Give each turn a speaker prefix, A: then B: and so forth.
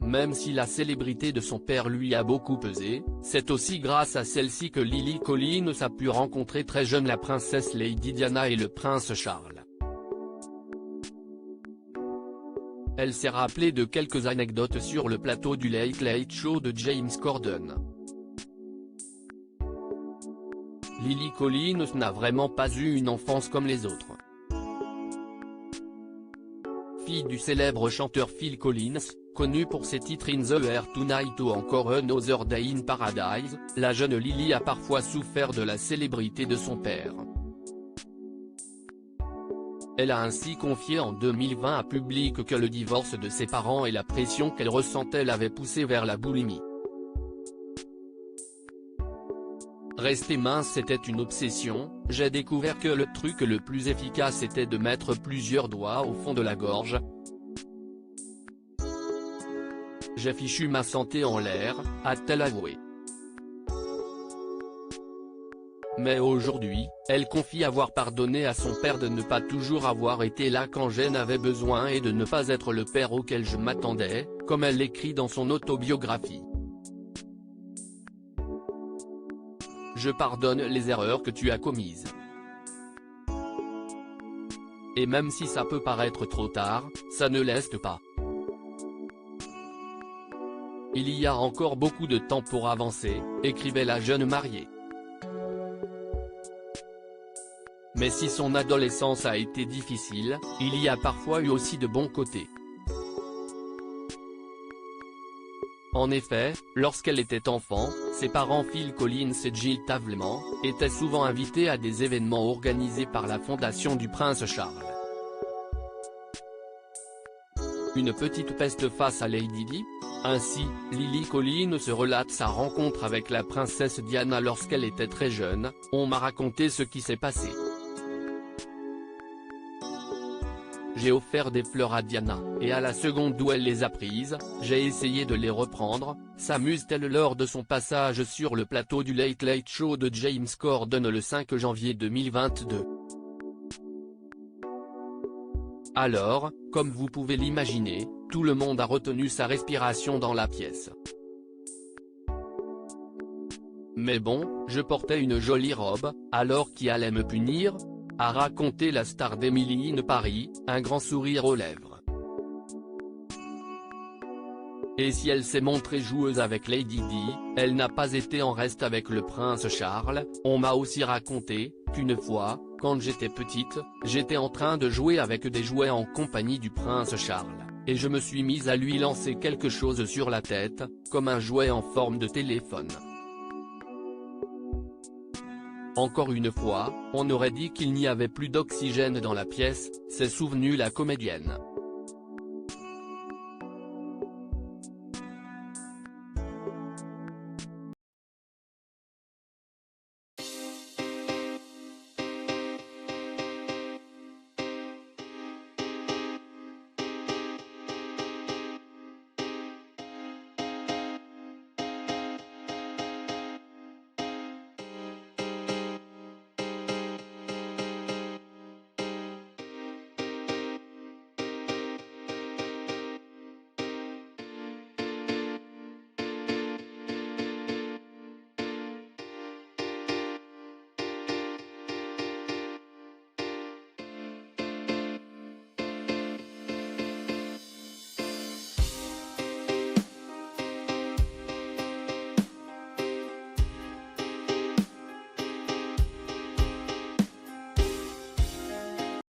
A: Même si la célébrité de son père lui a beaucoup pesé, c'est aussi grâce à celle-ci que Lily Collins a pu rencontrer très jeune la princesse Lady Diana et le prince Charles. Elle s'est rappelée de quelques anecdotes sur le plateau du Late Late Show de James Corden. Lily Collins n'a vraiment pas eu une enfance comme les autres. Fille du célèbre chanteur Phil Collins, connu pour ses titres In the Air Tonight ou encore Another Day in Paradise, la jeune Lily a parfois souffert de la célébrité de son père. Elle a ainsi confié en 2020 à Public que le divorce de ses parents et la pression qu'elle ressentait l'avaient poussée vers la boulimie. Rester mince était une obsession, j'ai découvert que le truc le plus efficace était de mettre plusieurs doigts au fond de la gorge. J'ai fichu ma santé en l'air, a-t-elle avoué. Mais aujourd'hui, elle confie avoir pardonné à son père de ne pas toujours avoir été là quand j'en avais besoin et de ne pas être le père auquel je m'attendais, comme elle l'écrit dans son autobiographie. Je pardonne les erreurs que tu as commises. Et même si ça peut paraître trop tard, ça ne l'est pas. Il y a encore beaucoup de temps pour avancer, écrivait la jeune mariée. Mais si son adolescence a été difficile, il y a parfois eu aussi de bons côtés. En effet, lorsqu'elle était enfant, ses parents Phil Collins et Jill Tavelman, étaient souvent invités à des événements organisés par la fondation du prince Charles. Une petite peste face à Lady Di. Ainsi, Lily Collins se relate sa rencontre avec la princesse Diana lorsqu'elle était très jeune. On m'a raconté ce qui s'est passé. J'ai offert des fleurs à Diana, et à la seconde où elle les a prises, j'ai essayé de les reprendre, s'amuse-t-elle lors de son passage sur le plateau du Late Late Show de James Corden le 5 janvier 2022. Alors, comme vous pouvez l'imaginer, tout le monde a retenu sa respiration dans la pièce. Mais bon, je portais une jolie robe, alors qui allait me punir ? A raconté la star d'Emily in Paris, un grand sourire aux lèvres. Et si elle s'est montrée joueuse avec Lady Di, elle n'a pas été en reste avec le prince Charles. On m'a aussi raconté qu'une fois, quand j'étais petite, j'étais en train de jouer avec des jouets en compagnie du prince Charles, et je me suis mise à lui lancer quelque chose sur la tête, comme un jouet en forme de téléphone. Encore une fois, on aurait dit qu'il n'y avait plus d'oxygène dans la pièce, s'est souvenue la comédienne.